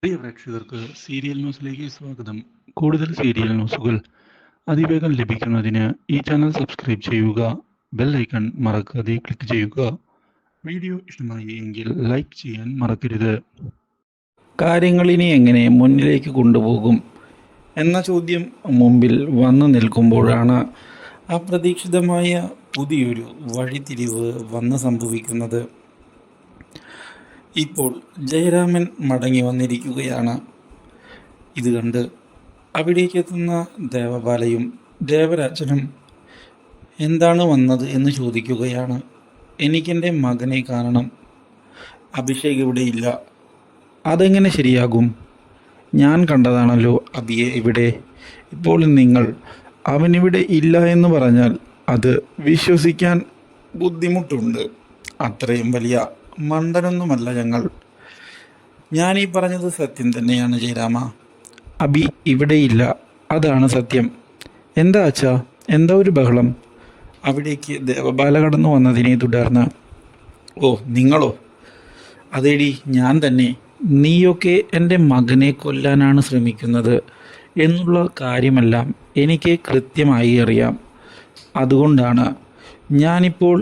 പ്രിയ പ്രേക്ഷകർക്ക് സീരിയൽ ന്യൂസിലേക്ക് സ്വാഗതം. കൂടുതൽ സീരിയൽ ന്യൂസുകൾ അതിവേഗം ലഭിക്കുന്നതിന് ഈ ചാനൽ സബ്സ്ക്രൈബ് ചെയ്യുക. ബെൽ ഐക്കൺ മറക്കാതെ ക്ലിക്ക് ചെയ്യുക. വീഡിയോ ഇഷ്ടമായി എങ്കിൽ ലൈക്ക് ചെയ്യാൻ മറക്കരുത്. കാര്യങ്ങളിനി എങ്ങനെ മുന്നിലേക്ക് കൊണ്ടുപോകും എന്ന ചോദ്യം മുമ്പിൽ വന്നു നിൽക്കുമ്പോഴാണ് അപ്രതീക്ഷിതമായ പുതിയൊരു വഴിത്തിരിവ് വന്ന് സംഭവിക്കുന്നത്. ഇപ്പോൾ ജയരാമൻ മടങ്ങി വന്നിരിക്കുകയാണ്. ഇത് കണ്ട് അവിടേക്കെത്തുന്ന ദേവബാലയും ദേവരാജനും എന്താണ് വന്നത് എന്ന് ചോദിക്കുകയാണ്. എനിക്കെൻ്റെ മകനെ കാണണം, അഭിഷേക് ഇവിടെ ഇല്ല. അതെങ്ങനെ ശരിയാകും? ഞാൻ കണ്ടതാണല്ലോ അബിയെ ഇവിടെ. ഇപ്പോൾ നിങ്ങൾ അവനിവിടെ ഇല്ല എന്ന് പറഞ്ഞാൽ അത് വിശ്വസിക്കാൻ ബുദ്ധിമുട്ടുണ്ട്. അത്രയും വലിയ മണ്ടനൊന്നുമല്ല ഞങ്ങൾ. ഞാനീ പറഞ്ഞത് സത്യം തന്നെയാണ് ജയരാമ. അബി ഇവിടെയില്ല, അതാണ് സത്യം. എന്താ അച്ഛാ, എന്താ ഒരു ബഹളം? അവിടേക്ക് ദേവബാല കടന്നു വന്നതിനെ തുടർന്ന്. ഓ നിങ്ങളോ? അതേടി ഞാൻ തന്നെ. നീയൊക്കെ എൻ്റെ മകനെ കൊല്ലാനാണ് ശ്രമിക്കുന്നത് എന്നുള്ള കാര്യമെല്ലാം എനിക്ക് കൃത്യമായി അറിയാം. അതുകൊണ്ടാണ് ഞാനിപ്പോൾ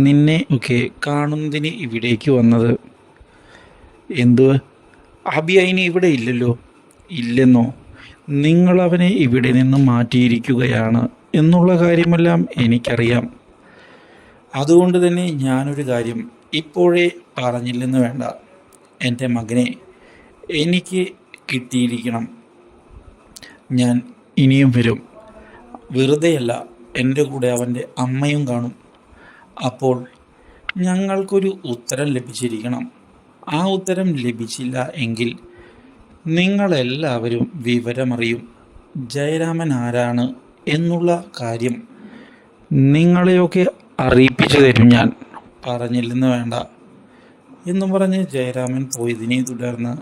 നിന്നെ ഒക്കെ കാണുന്നതിന് ഇവിടേക്ക് വന്നത്. എന്ത്? അബി അതിന് ഇവിടെ ഇല്ലല്ലോ? ഇല്ലെന്നോ? നിങ്ങളവനെ ഇവിടെ നിന്ന് മാറ്റിയിരിക്കുകയാണ് എന്നുള്ള കാര്യമെല്ലാം എനിക്കറിയാം. അതുകൊണ്ട് തന്നെ ഞാനൊരു കാര്യം ഇപ്പോഴേ പറഞ്ഞില്ലെന്ന് വേണ്ട. എൻ്റെ മകനെ എനിക്ക് കിട്ടിയിരിക്കണം. ഞാൻ ഇനിയും വരും. വെറുതെയല്ല, എൻ്റെ കൂടെ അവൻ്റെ അമ്മയും കാണും. അപ്പോൾ ഞങ്ങൾക്കൊരു ഉത്തരം ലഭിച്ചിരിക്കണം. ആ ഉത്തരം ലഭിച്ചില്ല എങ്കിൽ നിങ്ങളെല്ലാവരും വിവരമറിയും. ജയരാമൻ ആരാണ് എന്നുള്ള കാര്യം നിങ്ങളെയൊക്കെ അറിയിപ്പിച്ചു തരും ഞാൻ. പറഞ്ഞില്ലെന്ന് വേണ്ട എന്നും പറഞ്ഞ് ജയരാമൻ പോയതിനെ തുടർന്ന്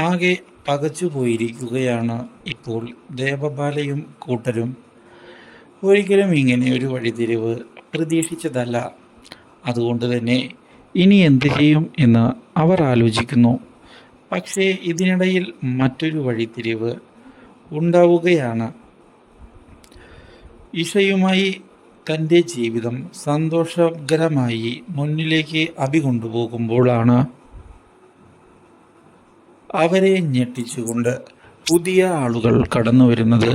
ആകെ പകച്ചു പോയിരിക്കുകയാണ് ഇപ്പോൾ ദേവബാലയും കൂട്ടരും. ഒരിക്കലും ഇങ്ങനെ ഒരു വഴിത്തിരിവ് പ്രതീക്ഷിച്ചതല്ല. അതുകൊണ്ട് തന്നെ ഇനി എന്ത് ചെയ്യും എന്ന് അവർ ആലോചിക്കുന്നു. പക്ഷേ ഇതിനിടയിൽ മറ്റൊരു വഴിത്തിരിവ് ഉണ്ടാവുകയാണ്. ഇഷയുമായി തൻ്റെ ജീവിതം സന്തോഷകരമായി മുന്നിലേക്ക് അഭി കൊണ്ടുപോകുമ്പോഴാണ് അവരെ ഞെട്ടിച്ചുകൊണ്ട് പുതിയ ആളുകൾ കടന്നു വരുന്നത്.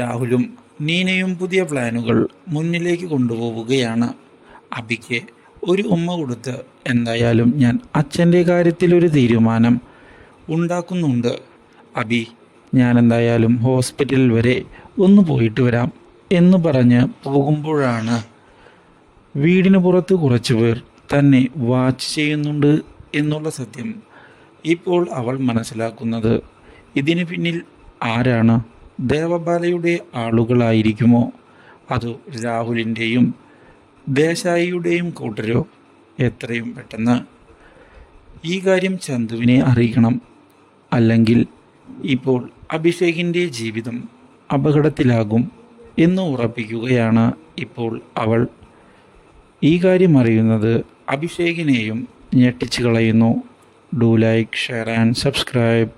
രാഹുലും നീനയും പുതിയ പ്ലാനുകൾ മുന്നിലേക്ക് കൊണ്ടുപോവുകയാണ്. അബിക്ക് ഒരു ഉമ്മ കൊടുത്ത് എന്തായാലും ഞാൻ അച്ഛൻ്റെ കാര്യത്തിലൊരു തീരുമാനം ഉണ്ടാക്കുന്നുണ്ട്. അബി, ഞാൻ എന്തായാലും ഹോസ്പിറ്റൽ വരെ ഒന്ന് പോയിട്ട് വരാം എന്ന് പറഞ്ഞ് പോകുമ്പോഴാണ് വീടിന് പുറത്ത് കുറച്ചു പേർ തന്നെ വാച്ച് ചെയ്യുന്നുണ്ട് എന്നുള്ള സത്യം ഇപ്പോൾ അവൾ മനസ്സിലാക്കുന്നത്. ഇതിന് പിന്നിൽ ആരാണ്? ദേവബാലയുടെ ആളുകളായിരിക്കുമോ? അതോ രാഹുലിൻ്റെയും ദേശായിയുടെയും കൂട്ടരോ? എത്രയും പെട്ടെന്ന് ഈ കാര്യം ചന്തുവിനെ അറിയിക്കണം. അല്ലെങ്കിൽ ഇപ്പോൾ അഭിഷേകിൻ്റെ ജീവിതം അപകടത്തിലാകും എന്ന് ഉറപ്പിക്കുകയാണ് ഇപ്പോൾ അവൾ. ഈ കാര്യം അറിയുന്നത് അഭിഷേകിനെയും ഞെട്ടിച്ചു കളയുന്നു. Do like, share and subscribe.